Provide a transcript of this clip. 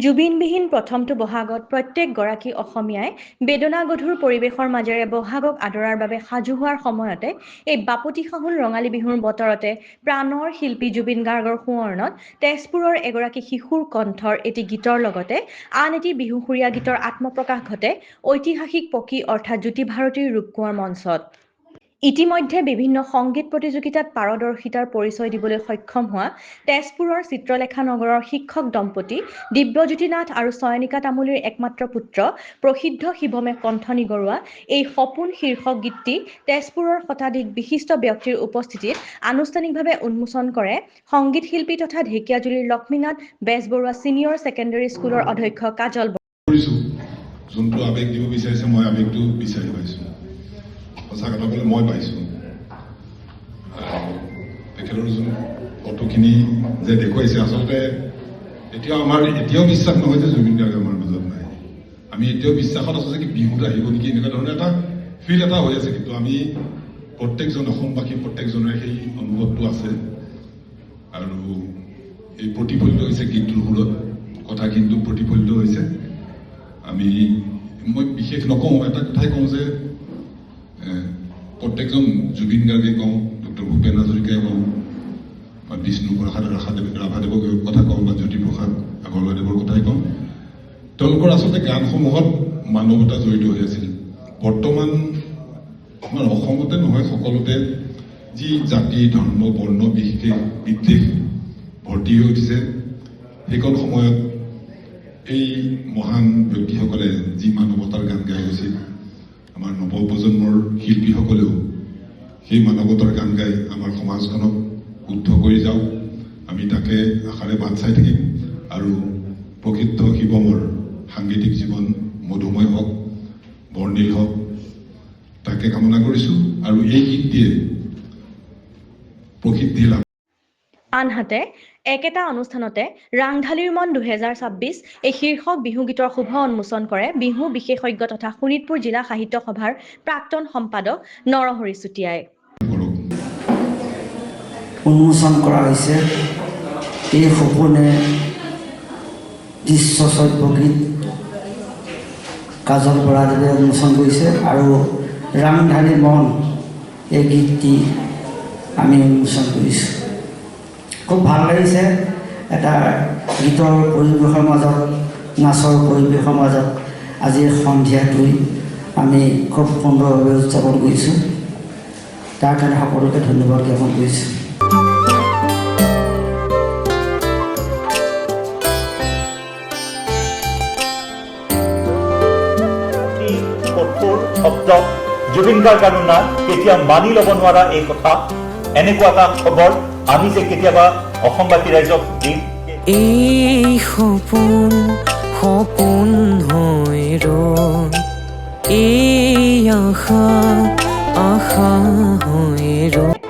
জুবিনবিহীন প্ৰথমটো বহাগত প্ৰত্যেকগৰাকী অসমীয়াই বেদনাগধুৰ পৰিৱেশৰ মাজেৰে বহাগক আদৰাৰ বাবে সাজু হোৱাৰ সময়তে এই বাপতিসাহোন ৰঙালী বিহুৰ বতৰতে প্ৰাণৰ শিল্পী জুবিন গাৰ্গৰ সোঁৱৰণত তেজপুৰৰ এগৰাকী শিশুৰ কণ্ঠৰ এটি গীতৰ লগতে আন এটি বিহুসুৰীয়া গীতৰ আত্মপ্ৰকাশ ঘটে ঐতিহাসিক পকী অৰ্থাৎ জ্যোতি ভাৰতীৰ ৰূপকোঁৱৰ মঞ্চত। ইতিমধ্যে বিভিন্ন সংগীত প্ৰতিযোগিতাত পাৰদৰ্শিতাৰ পৰিচয় দিবলৈ সক্ষম হোৱা তেজপুৰৰ চিত্ৰলেখা নগৰৰ শিক্ষক দম্পতি দিব্যজ্যোতি নাথ আৰু চয়নিকা তামুলীৰ একমাত্ৰ পুত্ৰ প্ৰসিদ্ধ শিৱমে কণ্ঠ নিগৰোৱা এই সপোন শীৰ্ষক গীতটি তেজপুৰৰ শতাধিক বিশিষ্ট ব্যক্তিৰ উপস্থিতিত আনুষ্ঠানিকভাৱে উন্মোচন কৰে সংগীত শিল্পী তথা ঢেকিয়াজুলিৰ লক্ষ্মীনাথ বেজবৰুৱা ছিনিয়ৰ ছেকেণ্ডেৰী স্কুলৰ অধ্যক্ষ কাজল যোনটো আৱেগ দিব বিচাৰিছে মই আৱেগটো বিচাৰি পাইছোঁ। সঁচা কথা ক'লে মই পাইছোঁ তেখেতৰ যোন ফটোখিনি যে দেখুৱাইছে আচলতে এতিয়াও বিশ্বাস নহয় যে জুবিন গাৰ্গ আমাৰ মাজত নাই। আমি এতিয়াও বিশ্বাসত আছোঁ যে কি বিহুত আহিব নেকি এনেকুৱা ধৰণৰ এটা ফিল এটা হৈ আছে, কিন্তু আমি প্ৰত্যেকজন অসমবাসী প্ৰত্যেকজনৰে সেই অনুভৱটো আছে আৰু এই প্ৰতিফলিত হৈছে গীতটোৰ সুৰত, কথা কিন্তু প্ৰতিফলিত হৈছে। মই বিশেষ নকওঁ, এটা কথাই কওঁ যে প্ৰত্যেকজন জুবিন গাৰ্গে কওঁ, ডক্টৰ ভূপেন হাজৰিকাই কওঁ বা বিষ্ণু প্ৰসাদ ৰাভাদেৱৰ কথা কওঁ বা জ্যোতিপ্ৰসাদ আগৰৱালাদেৱৰ কথাই কওঁ, তেওঁলোকৰ আচলতে গানসমূহত মানৱতা জড়িত হৈ আছিল। বৰ্তমান আমাৰ অসমতে নহয় সকলোতে যি জাতি ধৰ্ম বৰ্ণ বিদ্বেষ ভৰ্তি হৈ উঠিছে, সেইকণ সময়ত এই মহান ব্যক্তিসকলে যি মানৱতাৰ গান গাই গৈছিল, আমাৰ নৱপ্ৰজন্মৰ শিল্পীসকলেও সেই মানৱতাৰ গান গাই আমাৰ সমাজখনক শুদ্ধ কৰি যাওক, আমি তাকে আশাৰে বাট চাই থাকিম আৰু প্ৰসিদ্ধ শিৱমৰ সাংগীতিক জীৱন মধুময় হওক, বৰ্ণিল হওক, তাকে কামনা কৰিছোঁ আৰু এই গীতটিয়ে প্ৰসিদ্ধি লাভ। আনহাতে একেটা অনুষ্ঠানতে ৰাংঢালীৰ মন 2026 এই শীৰ্ষক বিহুগীতৰ শুভ উন্মোচন কৰে বিহু বিশেষজ্ঞ তথা শোণিতপুৰ জিলা সাহিত্য সভাৰ প্ৰাক্তন সম্পাদক নৰহৰি চুতীয়াই। উন্মোচন কৰা হৈছে এই সপোনে দৃশ্যশ্ৰব্য গীত কাজল বৰাদেৱে উন্মোচন কৰিছে আৰু ৰাংঢালীৰ মন এই গীতটি আমি উন্মোচন কৰিছোঁ। খুব ভাল লাগিছে, এটা গীতৰ পৰিৱেশৰ মাজত নাচৰ পৰিৱেশৰ মাজত আজিৰ সন্ধিয়াটোই আমি খুব সুন্দৰভাৱে উদযাপন কৰিছোঁ। তাৰ কাৰণে সকলোকে ধন্যবাদ জ্ঞাপন কৰিছোঁ। কঠোৰ শব্দ জুবিন গাৰ্গ আৰু না কেতিয়া মানি ল'ব নোৱাৰা এই কথা, এনেকুৱা এটা খবৰ আমি যে কেতিয়াবা অসমবাসী ৰাইজক দিম। এই সপোন সপোন হৈ ৰ'ল, এই আশা আশা হৈ ৰ'ল।